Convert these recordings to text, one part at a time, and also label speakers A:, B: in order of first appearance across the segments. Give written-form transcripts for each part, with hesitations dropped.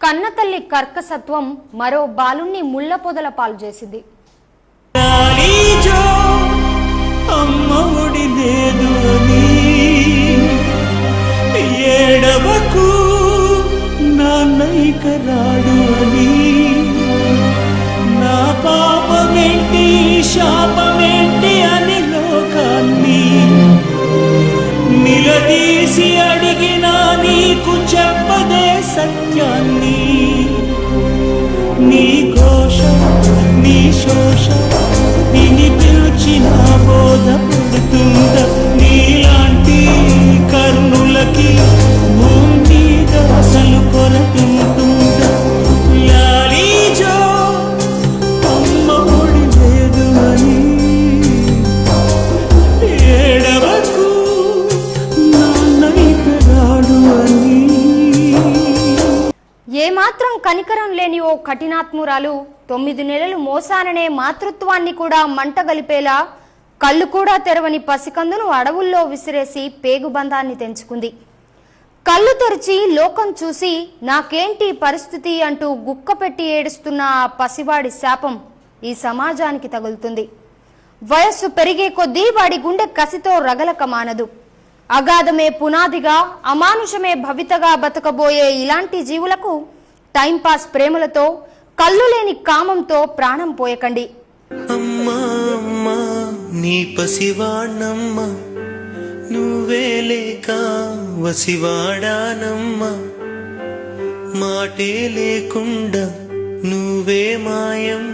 A: కన్నతల్లి కర్కసత్వం మరో బాలుణ్ణి ముళ్ళ పొదల పాలు చేసింది.
B: ఏడవకు నాన్నైక రాడు అని, నా పాపమేంటి శాపమేంటి అని లోకాన్ని నిలదీసి అడిగినా నీకు చెప్పదే సత్యాన్ని. నీ ఘోష నీ శోష నిని పిలిచిన బోధ పడుతుంద, నీలాంటి కర్ణులకి భూమి మీద అసలు కొరతుంటుంద. లాలీజో అమ్మ ఒడి లేదు అని, ఏడవకు నాన్నైక రాడు అని.
A: ఏమాత్రం కనికరం లేని ఓ కఠినాత్మురాలు 9 నెలలు మోసాననే మాతృత్వాన్ని కూడా మంటగలిపేలా కళ్ళు కూడా తెరవని పసికందును అడవుల్లో విసిరేసి పేగుబంధాన్ని తెంచుకుంది. కళ్ళు తెరిచి లోకం చూసి నాకేంటి పరిస్థితి అంటూ గుక్కపెట్టి ఏడుస్తున్న ఆ పసివాడి శాపం ఈ సమాజానికి తగులుతుంది. వయస్సు పెరిగే కొద్దీ వాడి గుండె కసితో రగలక మానదు. అగాధమే పునాదిగా, అమానుషమే భవితగా బతకబోయే ఇలాంటి జీవులకు టైంపాస్ ప్రేమలతో, కళ్ళు లేని కామంతో ప్రాణం పోయకండి.
B: అమ్మా అమ్మా నీ పసివాణమ్మ, నువ్వే లేక వసివాడానమ్మ. మాటే లేకుండా నువ్వే మాయం,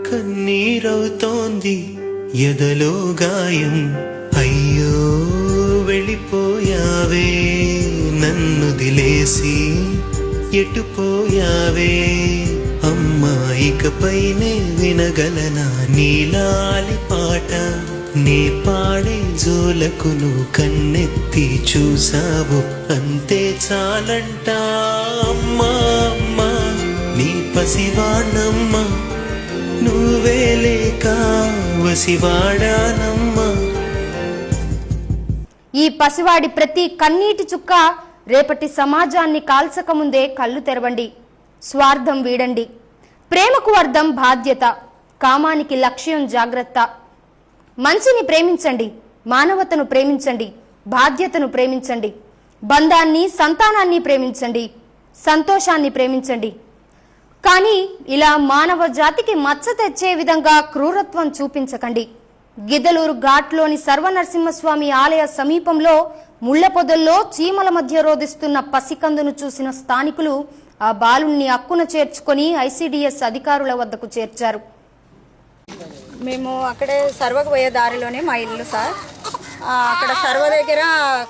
B: కన్నీరవుతోంది ఎదలో గాయం. అయ్యో వెళ్ళిపోయావే నన్ను దిలేసి, ఎటుపోయావే అమ్మా, ఇకపైనే వినగలనా నీలాలి పాట. నీ పాడే జోలకు నువ్వు కన్నెత్తి చూసావు, అంతే చాలంట. అమ్మా అమ్మా నీ పసివాణమ్మ, నువ్వే లేక వసివాడానమ్మా.
A: ఈ పసివాడి ప్రతి కన్నీటి చుక్క రేపటి సమాజాన్ని కాల్చకముందే కళ్ళు తెరవండి. స్వార్థం వీడండి. ప్రేమకు అర్థం బాధ్యత, కామానికి లక్ష్యం జాగ్రత్త. మంచిని ప్రేమించండి, మానవతను ప్రేమించండి, బాధ్యతను ప్రేమించండి, బంధాన్ని సంతానాన్ని ప్రేమించండి, సంతోషాన్ని ప్రేమించండి. కానీ ఇలా మానవ జాతికి మచ్చ తెచ్చే విధంగా క్రూరత్వం చూపించకండి. గిద్దలూరు ఘాట్లోని సర్వనరసింహస్వామి ఆలయ సమీపంలో ముళ్ల పొదల్లో చీమల మధ్య రోధిస్తున్న పసికందును చూసిన స్థానికులు ఆ బాలుణ్ణి అక్కున చేర్చుకొని ఐసిడిఎస్ అధికారుల వద్దకు చేర్చారు.
C: మేము అక్కడే సర్వకు పోయే దారిలోనే మా ఇల్లు సార్. అక్కడ సర్వ దగ్గర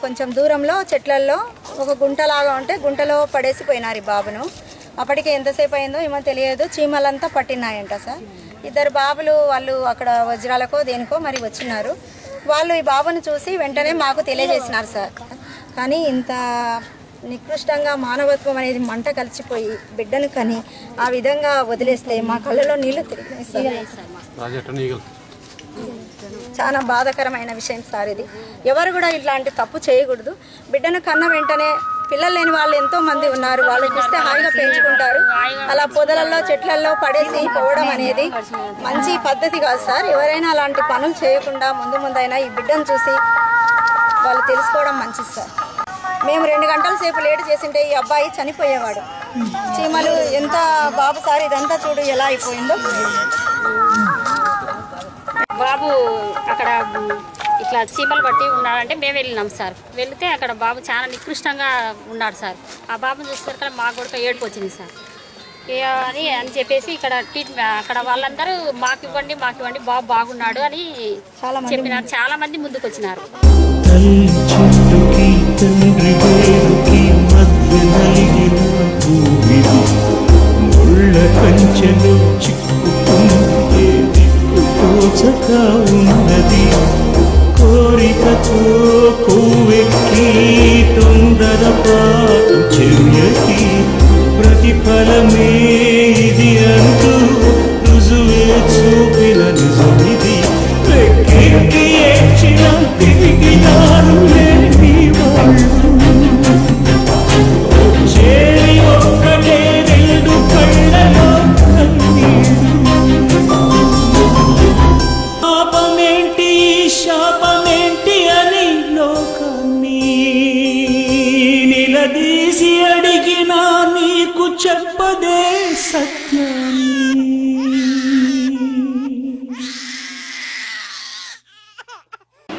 C: కొంచెం దూరంలో చెట్లల్లో ఒక గుంటలాగా ఉంటే గుంటలో పడేసిపోయినారు ఈ బాబును. అప్పటికే ఎంతసేపు అయిందో ఏమో తెలియదు, చీమలంతా పట్టినాయంట సార్. 2 బాబులు వాళ్ళు అక్కడ వజ్రాలకో దేనికో మరి వచ్చినారు. వాళ్ళు ఈ బాబుని చూసి వెంటనే మాకు తెలియజేసినారు సార్. కానీ ఇంత నికృష్టంగా మానవత్వం అనేది మంట కలిసిపోయి బిడ్డను కని ఆ విధంగా వదిలేస్తే మా కళ్ళలో నీళ్లు తిరిగినాయి సార్. చాలా బాధాకరమైన విషయం సార్ ఇది. ఎవరు కూడా ఇట్లాంటి తప్పు చేయకూడదు. బిడ్డను కన్న వెంటనే పిల్లలు లేని వాళ్ళు ఎంతో మంది ఉన్నారు, వాళ్ళు చూస్తే హాయిగా పెంచుకుంటారు. అలా పొదలలో చెట్లలో పడేసి పోవడం అనేది మంచి పద్ధతి కాదు సార్. ఎవరైనా అలాంటి పనులు చేయకుండా ముందైనా ఈ బిడ్డను చూసి వాళ్ళు తెలుసుకోవడం మంచిది సార్. మేము 2 గంటల సేపు లేట్ చేసింటే ఈ అబ్బాయి చనిపోయేవాడు. చీమలు ఎంత బాబు సార్, ఇదంతా చూడు ఎలా అయిపోయిందో.
D: బాబు అక్కడ ఇట్లా చీమలు పట్టి ఉన్నాడంటే మేము వెళ్ళినాం సార్. వెళితే అక్కడ బాబు చాలా నికృష్టంగా ఉన్నాడు సార్. ఆ బాబుని చూసేసరికి మాకు కూడా ఏడుపు వచ్చింది సార్. అని చెప్పేసి ఇక్కడ అక్కడ వాళ్ళందరూ మాకు ఇవ్వండి బాబు బాగున్నాడు అని చెప్పినారు. చాలా మంది ముందుకు వచ్చినారు.
B: కోరికతో కొవ్వెక్కి తొందరపాటు చెయ్యకి, ప్రతిఫలమే ఇది అంటూ రుజువే చూపిన నిజమిది. లెక్కెక్కి ఏడ్చిన తిరిగినారు లేని వాళ్ళు.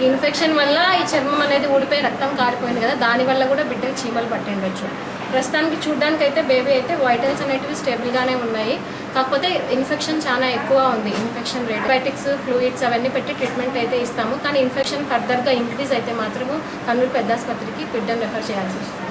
E: ఇన్ఫెక్షన్ వల్ల ఈ చర్మం అనేది ఊడిపోయి రక్తం కారిపోయింది కదా, దానివల్ల కూడా బిడ్డకి చీమలు పట్టి ఉండొచ్చు. ప్రస్తుతానికి చూడడానికి అయితే బేబీ అయితే వైటల్స్ అనేటివి స్టేబుల్గానే ఉన్నాయి. కాకపోతే ఇన్ఫెక్షన్ చాలా ఎక్కువ ఉంది. ఇన్ఫెక్షన్ రేట్ యాంటీబయాటిక్స్, ఫ్లూయిడ్స్ అవన్నీ పెట్టి ట్రీట్మెంట్ అయితే ఇస్తాము. కానీ ఇన్ఫెక్షన్ ఫర్దర్గా ఇంక్రీజ్ అయితే మాత్రము కర్నూలు పెద్ద ఆసుపత్రికి బిడ్డను రెఫర్ చేయాల్సి వస్తుంది.